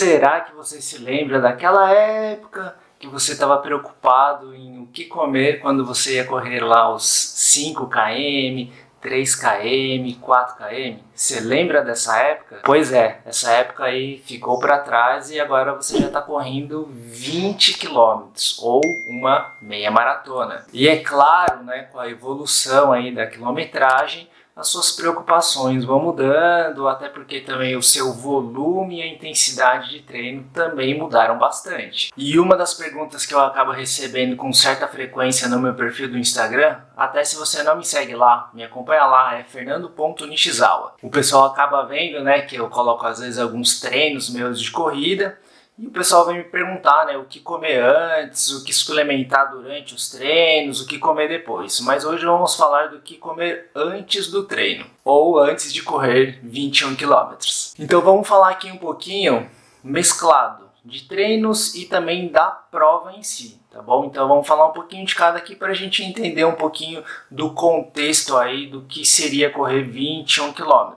Será que você se lembra daquela época que você estava preocupado em o que comer quando você ia correr lá os 5 km, 3 km, 4 km? Você lembra dessa época? Pois é, essa época aí ficou para trás e agora você já está correndo 20 km ou uma meia maratona. E é claro, né, com a evolução aí da quilometragem, as suas preocupações vão mudando, até porque também o seu volume e a intensidade de treino também mudaram bastante. E uma das perguntas que eu acabo recebendo com certa frequência no meu perfil do Instagram, até se você não me segue lá, me acompanha lá, é Fernando.Nishizawa. O pessoal acaba vendo, né, que eu coloco às vezes alguns treinos meus de corrida, e o pessoal vem me perguntar, né, o que comer antes, o que suplementar durante os treinos, o que comer depois. Mas hoje vamos falar do que comer antes do treino, ou antes de correr 21 km. Então vamos falar aqui um pouquinho mesclado de treinos e também da prova em si, tá bom? Então vamos falar um pouquinho de cada aqui para a gente entender um pouquinho do contexto aí do que seria correr 21 km.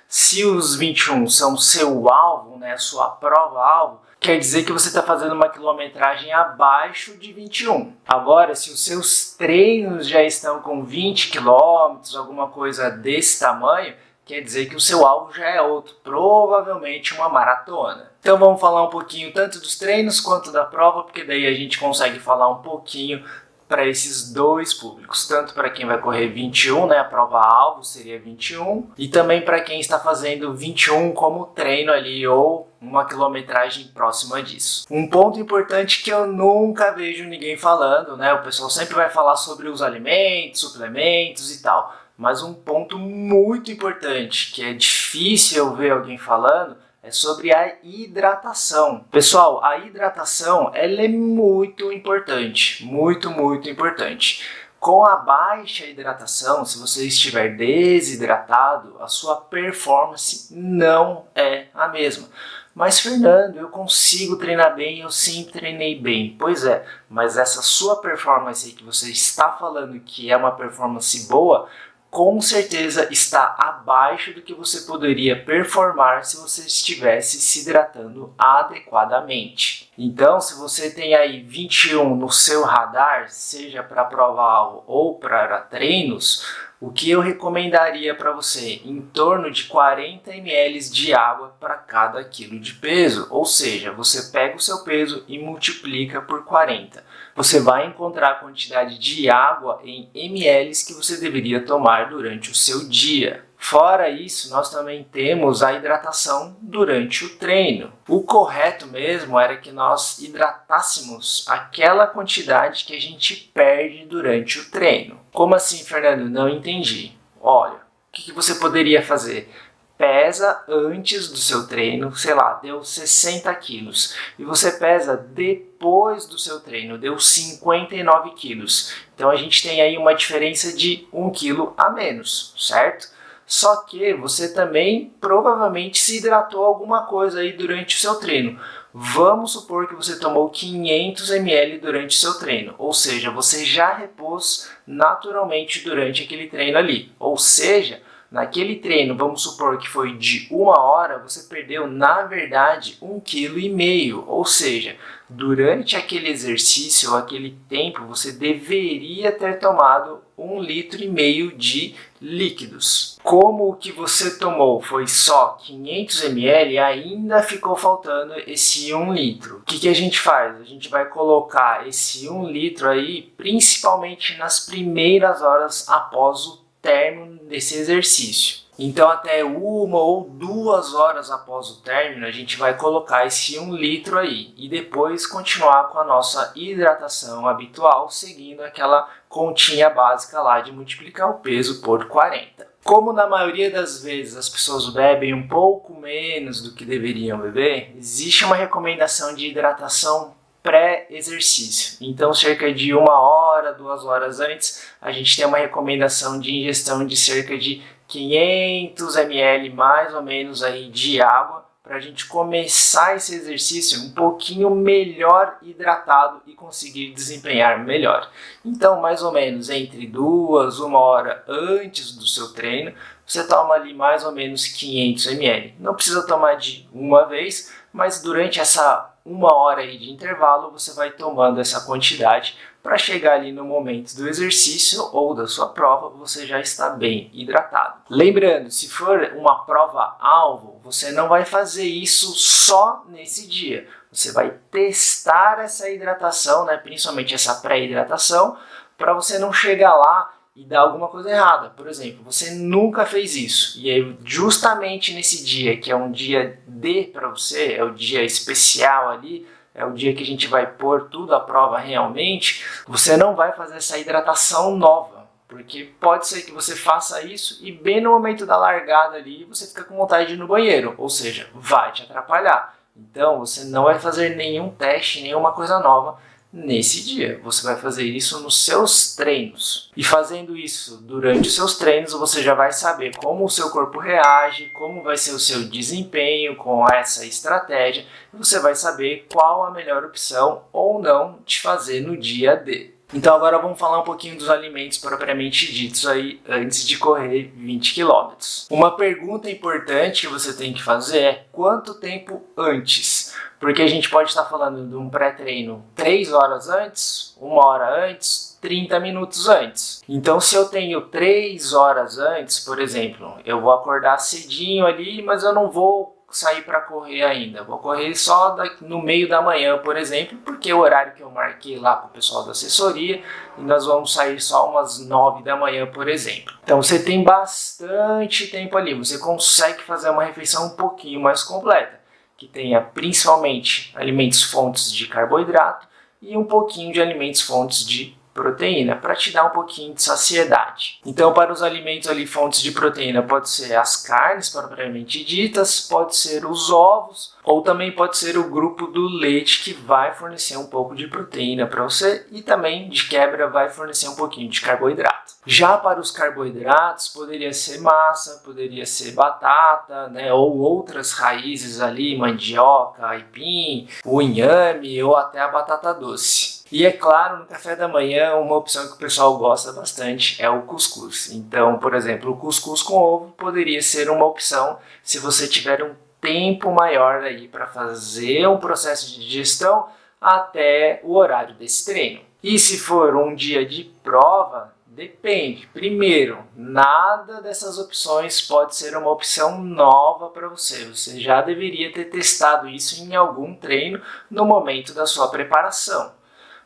Se os 21 são seu alvo, né, sua prova-alvo, quer dizer que você está fazendo uma quilometragem abaixo de 21. Agora, se os seus treinos já estão com 20 km, alguma coisa desse tamanho, quer dizer que o seu alvo já é outro, provavelmente uma maratona. Então vamos falar um pouquinho tanto dos treinos quanto da prova, porque daí a gente consegue falar um pouquinho para esses dois públicos, tanto para quem vai correr 21, né, a prova-alvo seria 21, e também para quem está fazendo 21 como treino ali, ou uma quilometragem próxima disso. Um ponto importante que eu nunca vejo ninguém falando, né, o pessoal sempre vai falar sobre os alimentos, suplementos e tal, mas um ponto muito importante, que é difícil eu ver alguém falando, é sobre a hidratação. Pessoal, a hidratação ela é muito importante, muito importante. Com a baixa hidratação, se você estiver desidratado, a sua performance não é a mesma. Mas Fernando, eu consigo treinar bem, eu sempre treinei bem. Pois é, mas essa sua performance aí que você está falando que é uma performance boa, com certeza está abaixo do que você poderia performar se você estivesse se hidratando adequadamente. Então, se você tem aí 21 no seu radar, seja para prova-alvo ou para treinos, o que eu recomendaria para você? Em torno de 40 ml de água para cada quilo de peso. Ou seja, você pega o seu peso e multiplica por 40. Você vai encontrar a quantidade de água em ml que você deveria tomar durante o seu dia. Fora isso, nós também temos a hidratação durante o treino. O correto mesmo era que nós hidratássemos aquela quantidade que a gente perde durante o treino. Como assim, Fernando? Não entendi. Olha, o que você poderia fazer? Pesa antes do seu treino, sei lá, deu 60 quilos. E você pesa depois do seu treino, deu 59 quilos. Então a gente tem aí uma diferença de 1 quilo a menos, certo? Só que você também provavelmente se hidratou alguma coisa aí durante o seu treino. Vamos supor que você tomou 500 ml durante o seu treino, ou seja, você já repôs naturalmente durante aquele treino ali. Ou seja, naquele treino, vamos supor que foi de 1 hora, você perdeu na verdade 1,5 kg, ou seja, durante aquele exercício ou aquele tempo você deveria ter tomado 1,5 litro de líquidos. Como o que você tomou foi só 500 ml, ainda ficou faltando esse 1 litro. O que a gente faz? A gente vai colocar esse 1 litro aí principalmente nas primeiras horas após o término desse exercício. Então até 1 ou 2 horas após o término a gente vai colocar esse 1 litro aí e depois continuar com a nossa hidratação habitual, seguindo aquela continha básica lá de multiplicar o peso por 40. Como na maioria das vezes as pessoas bebem um pouco menos do que deveriam beber, existe uma recomendação de hidratação pré-exercício. Então, cerca de 1 hora, 2 horas antes, a gente tem uma recomendação de ingestão de cerca de 500 ml mais ou menos aí de água para a gente começar esse exercício um pouquinho melhor hidratado e conseguir desempenhar melhor. Então, mais ou menos entre 2, 1 hora antes do seu treino, você toma ali mais ou menos 500 ml. Não precisa tomar de uma vez, mas durante essa 1 hora aí de intervalo você vai tomando essa quantidade para chegar ali no momento do exercício ou da sua prova, você já está bem hidratado. Lembrando, se for uma prova-alvo, você não vai fazer isso só nesse dia. Você vai testar essa hidratação, né, principalmente essa pré-hidratação, para você não chegar lá e dar alguma coisa errada. Por exemplo, você nunca fez isso, e aí justamente nesse dia, que é um dia D para você, é o dia especial ali, é o dia que a gente vai pôr tudo à prova realmente, você não vai fazer essa hidratação nova, porque pode ser que você faça isso e bem no momento da largada ali você fica com vontade de ir no banheiro, ou seja, vai te atrapalhar. Então você não vai fazer nenhum teste, nenhuma coisa nova nesse dia. Você vai fazer isso nos seus treinos. E fazendo isso durante os seus treinos, você já vai saber como o seu corpo reage, como vai ser o seu desempenho com essa estratégia. E você vai saber qual a melhor opção ou não de fazer no dia D. Então agora vamos falar um pouquinho dos alimentos propriamente ditos aí antes de correr 20 km. Uma pergunta importante que você tem que fazer é quanto tempo antes? Porque a gente pode estar falando de um pré-treino 3 horas antes, 1 hora antes, 30 minutos antes. Então se eu tenho 3 horas antes, por exemplo, eu vou acordar cedinho ali, mas eu não vou sair para correr ainda. Vou correr só no meio da manhã, por exemplo, porque é o horário que eu marquei lá com o pessoal da assessoria e nós vamos sair só umas 9 da manhã, por exemplo. Então você tem bastante tempo ali, você consegue fazer uma refeição um pouquinho mais completa, que tenha principalmente alimentos fontes de carboidrato e um pouquinho de alimentos fontes de proteína, para te dar um pouquinho de saciedade. Então, para os alimentos ali, fontes de proteína, pode ser as carnes propriamente ditas, pode ser os ovos, ou também pode ser o grupo do leite, que vai fornecer um pouco de proteína para você e também, de quebra, vai fornecer um pouquinho de carboidrato. Já para os carboidratos, poderia ser massa, poderia ser batata, né, ou outras raízes ali, mandioca, aipim, o inhame ou até a batata doce. E é claro, no café da manhã, uma opção que o pessoal gosta bastante é o cuscuz. Então, por exemplo, o cuscuz com ovo poderia ser uma opção se você tiver um tempo maior aí para fazer um processo de digestão até o horário desse treino. E se for um dia de prova, depende. Primeiro, nada dessas opções pode ser uma opção nova para você. Você já deveria ter testado isso em algum treino no momento da sua preparação.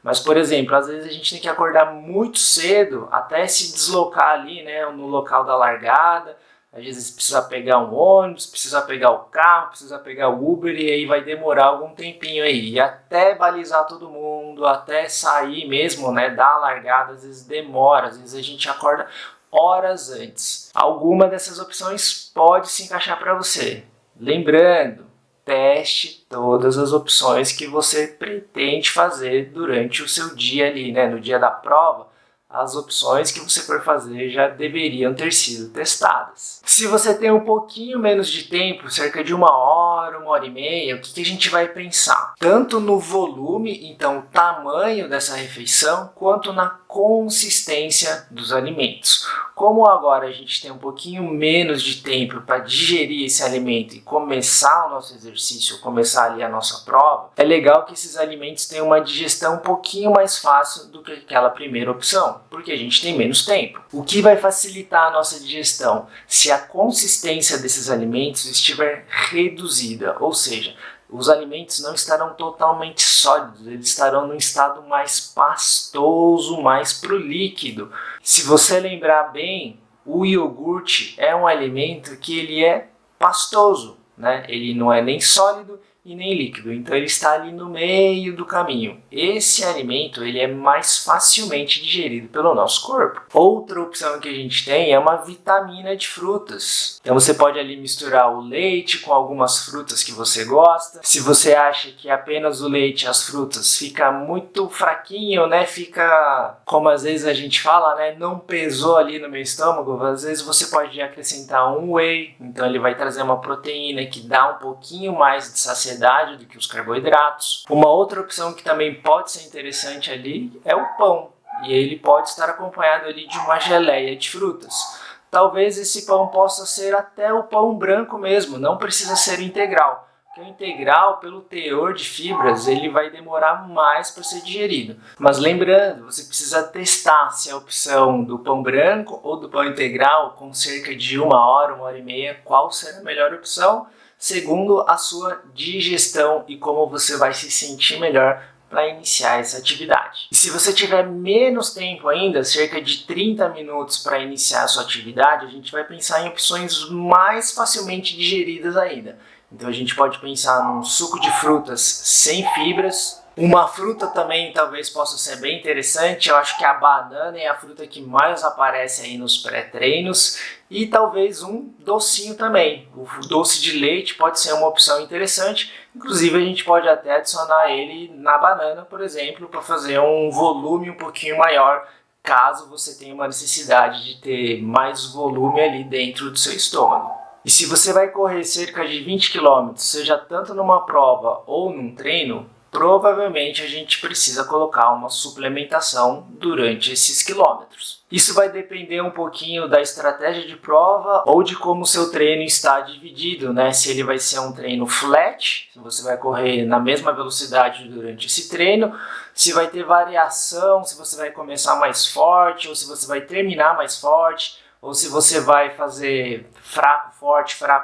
Mas, por exemplo, às vezes a gente tem que acordar muito cedo até se deslocar ali, né, no local da largada. Às vezes precisa pegar um ônibus, precisa pegar o carro, precisa pegar o Uber e aí vai demorar algum tempinho aí. E até balizar todo mundo, até sair mesmo, né, da largada, às vezes demora, às vezes a gente acorda horas antes. Alguma dessas opções pode se encaixar para você. Lembrando, teste todas as opções que você pretende fazer durante o seu dia ali, né? No dia da prova, as opções que você for fazer já deveriam ter sido testadas. Se você tem um pouquinho menos de tempo, cerca de 1 hora, 1 hora e meia, o que a gente vai pensar? Tanto no volume, então o tamanho dessa refeição, quanto na consistência dos alimentos. Como agora a gente tem um pouquinho menos de tempo para digerir esse alimento e começar o nosso exercício, começar ali a nossa prova, é legal que esses alimentos tenham uma digestão um pouquinho mais fácil do que aquela primeira opção, porque a gente tem menos tempo. O que vai facilitar a nossa digestão? Se a consistência desses alimentos estiver reduzida, ou seja, os alimentos não estarão totalmente sólidos, eles estarão num estado mais pastoso, mais pro líquido. Se você lembrar bem, o iogurte é um alimento que ele é pastoso, né? Ele não é nem sólido e nem líquido, então ele está ali no meio do caminho. Esse alimento ele é mais facilmente digerido pelo nosso corpo. Outra opção que a gente tem é uma vitamina de frutas. Então você pode ali misturar o leite com algumas frutas que você gosta. Se você acha que apenas o leite e as frutas fica muito fraquinho, né? Fica, como às vezes a gente fala, né? Não pesou ali no meu estômago. Às vezes você pode acrescentar um whey, então ele vai trazer uma proteína que dá um pouquinho mais de saciedade do que os carboidratos. Uma outra opção que também pode ser interessante ali é o pão. E ele pode estar acompanhado ali de uma geleia de frutas. Talvez esse pão possa ser até o pão branco mesmo, não precisa ser integral. Porque o integral, pelo teor de fibras, ele vai demorar mais para ser digerido. Mas lembrando, você precisa testar se a opção do pão branco ou do pão integral, com cerca de 1 hora e meia, qual será a melhor opção, segundo a sua digestão e como você vai se sentir melhor para iniciar essa atividade. E se você tiver menos tempo ainda, cerca de 30 minutos para iniciar a sua atividade, a gente vai pensar em opções mais facilmente digeridas ainda. Então a gente pode pensar num suco de frutas sem fibras. Uma fruta também talvez possa ser bem interessante, eu acho que a banana é a fruta que mais aparece aí nos pré-treinos, e talvez um docinho também. O doce de leite pode ser uma opção interessante, inclusive a gente pode até adicionar ele na banana, por exemplo, para fazer um volume um pouquinho maior, caso você tenha uma necessidade de ter mais volume ali dentro do seu estômago. E se você vai correr cerca de 20 km, seja tanto numa prova ou num treino, provavelmente a gente precisa colocar uma suplementação durante esses quilômetros. Isso vai depender um pouquinho da estratégia de prova ou de como o seu treino está dividido, né? Se ele vai ser um treino flat, se você vai correr na mesma velocidade durante esse treino, se vai ter variação, se você vai começar mais forte ou se você vai terminar mais forte, ou se você vai fazer fraco,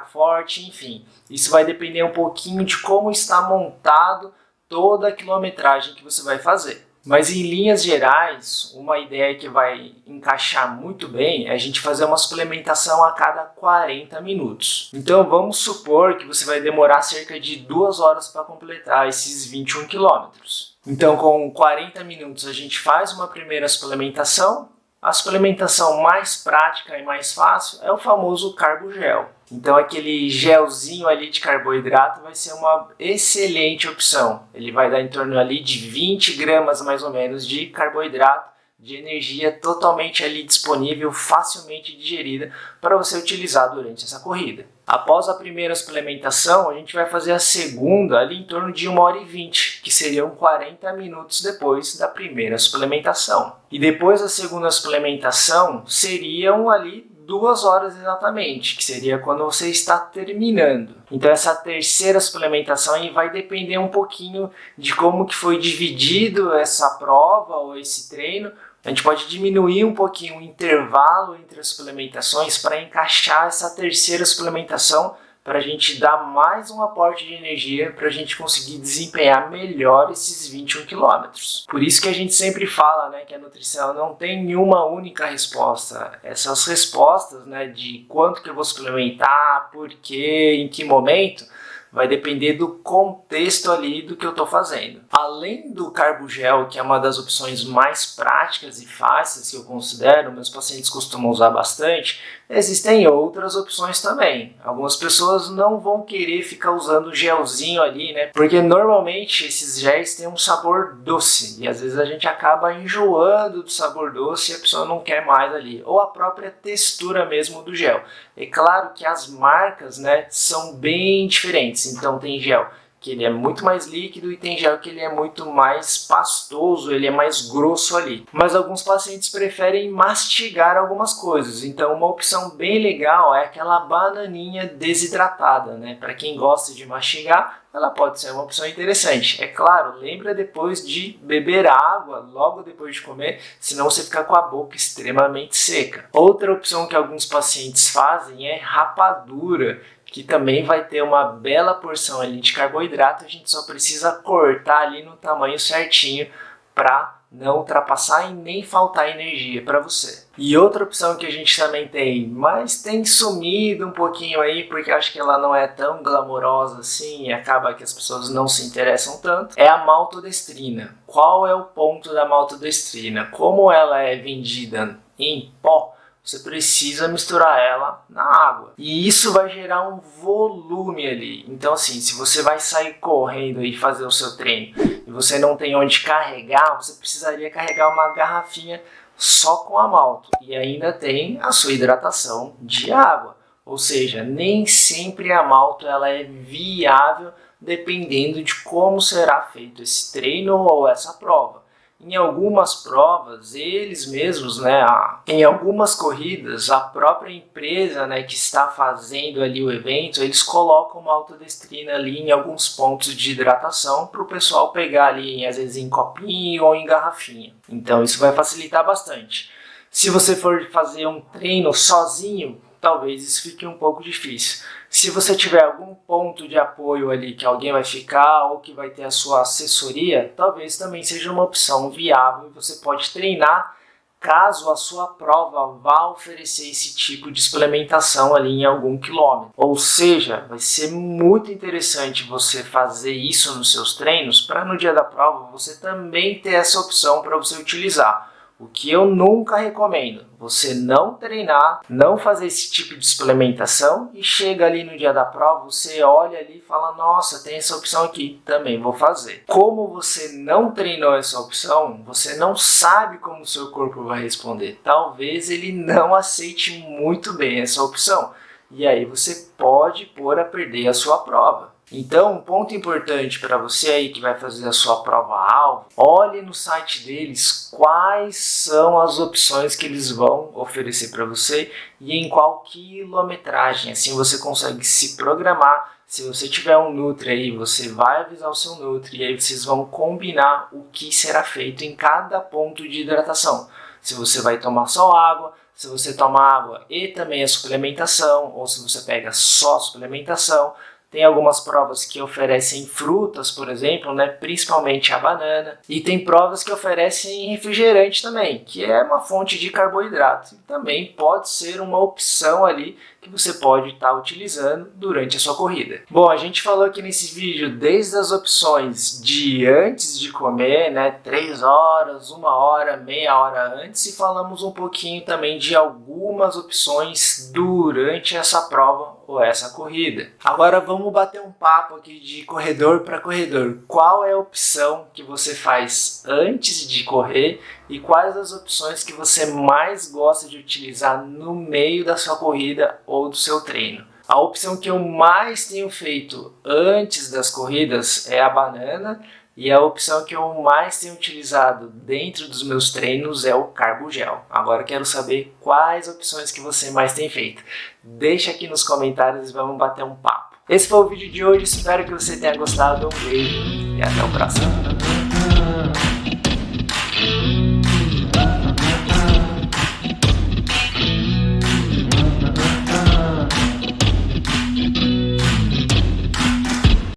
forte, enfim. Isso vai depender um pouquinho de como está montado toda a quilometragem que você vai fazer. Mas em linhas gerais, uma ideia que vai encaixar muito bem é a gente fazer uma suplementação a cada 40 minutos. Então vamos supor que você vai demorar cerca de 2 horas para completar esses 21 quilômetros. Então com 40 minutos a gente faz uma primeira suplementação. A suplementação mais prática e mais fácil é o famoso carbogel. Então aquele gelzinho ali de carboidrato vai ser uma excelente opção. Ele vai dar em torno ali de 20 gramas mais ou menos de carboidrato, de energia totalmente ali disponível, facilmente digerida para você utilizar durante essa corrida. Após a primeira suplementação, a gente vai fazer a segunda ali em torno de 1h20, que seriam 40 minutos depois da primeira suplementação. E depois da segunda suplementação, seriam ali 2 horas exatamente, que seria quando você está terminando. Então essa terceira suplementação aí vai depender um pouquinho de como que foi dividido essa prova ou esse treino. A gente pode diminuir um pouquinho o intervalo entre as suplementações para encaixar essa terceira suplementação, para a gente dar mais um aporte de energia para a gente conseguir desempenhar melhor esses 21 quilômetros. Por isso que a gente sempre fala, né, que a nutrição não tem nenhuma única resposta. Essas respostas, né, de quanto que eu vou suplementar, por quê, em que momento, vai depender do contexto ali do que eu estou fazendo. Além do carbogel, que é uma das opções mais práticas e fáceis que eu considero, meus pacientes costumam usar bastante, existem outras opções também. Algumas pessoas não vão querer ficar usando gelzinho ali, né? Porque normalmente esses géis têm um sabor doce e às vezes a gente acaba enjoando do sabor doce e a pessoa não quer mais ali. Ou a própria textura mesmo do gel. É claro que as marcas, né, são bem diferentes. Então tem gel que ele é muito mais líquido e tem gel que ele é muito mais pastoso, ele é mais grosso ali. Mas alguns pacientes preferem mastigar algumas coisas. Então uma opção bem legal é aquela bananinha desidratada, né? Para quem gosta de mastigar, ela pode ser uma opção interessante. É claro, lembra depois de beber água logo depois de comer, senão você fica com a boca extremamente seca. Outra opção que alguns pacientes fazem é rapadura, que também vai ter uma bela porção ali de carboidrato, a gente só precisa cortar ali no tamanho certinho para não ultrapassar e nem faltar energia para você. E outra opção que a gente também tem, mas tem sumido um pouquinho aí, porque acho que ela não é tão glamourosa assim e acaba que as pessoas não se interessam tanto, é a maltodestrina. Qual é o ponto da maltodestrina? Como ela é vendida em pó, você precisa misturar ela na água. E isso vai gerar um volume ali. Então assim, se você vai sair correndo e fazer o seu treino e você não tem onde carregar, você precisaria carregar uma garrafinha só com a malto. E ainda tem a sua hidratação de água. Ou seja, nem sempre a malto ela é viável dependendo de como será feito esse treino ou essa prova. Em algumas provas, eles mesmos, né, em algumas corridas, a própria empresa, né, que está fazendo ali o evento, eles colocam uma maltodestrina ali em alguns pontos de hidratação para o pessoal pegar ali, às vezes em copinho ou em garrafinha. Então isso vai facilitar bastante. Se você for fazer um treino sozinho, talvez isso fique um pouco difícil. Se você tiver algum ponto de apoio ali que alguém vai ficar ou que vai ter a sua assessoria, talvez também seja uma opção viável e você pode treinar caso a sua prova vá oferecer esse tipo de suplementação ali em algum quilômetro. Ou seja, vai ser muito interessante você fazer isso nos seus treinos para no dia da prova você também ter essa opção para você utilizar. O que eu nunca recomendo, você não treinar, não fazer esse tipo de suplementação e chega ali no dia da prova, você olha ali e fala, nossa, tem essa opção aqui, também vou fazer. Como você não treinou essa opção, você não sabe como o seu corpo vai responder. Talvez ele não aceite muito bem essa opção. E aí você pode pôr a perder a sua prova. Então, um ponto importante para você aí que vai fazer a sua prova-alvo, olhe no site deles quais são as opções que eles vão oferecer para você e em qual quilometragem. Assim você consegue se programar. Se você tiver um Nutri aí, você vai avisar o seu Nutri e aí vocês vão combinar o que será feito em cada ponto de hidratação. Se você vai tomar só água, se você toma água e também a suplementação, ou se você pega só a suplementação. Tem algumas provas que oferecem frutas, por exemplo, né? Principalmente a banana. E tem provas que oferecem refrigerante também, que é uma fonte de carboidrato. E também pode ser uma opção ali que você pode estar utilizando durante a sua corrida. Bom, a gente falou aqui nesse vídeo desde as opções de antes de comer, né? 3 horas, 1 hora, meia hora antes. E falamos um pouquinho também de algumas opções durante essa prova ou essa corrida. Agora vamos bater um papo aqui de corredor para corredor. Qual é a opção que você faz antes de correr e quais as opções que você mais gosta de utilizar no meio da sua corrida ou do seu treino? A opção que eu mais tenho feito antes das corridas é a banana. E a opção que eu mais tenho utilizado dentro dos meus treinos é o Carbogel. Agora quero saber quais opções que você mais tem feito. Deixa aqui nos comentários e vamos bater um papo. Esse foi o vídeo de hoje, espero que você tenha gostado. Um beijo e até o próximo.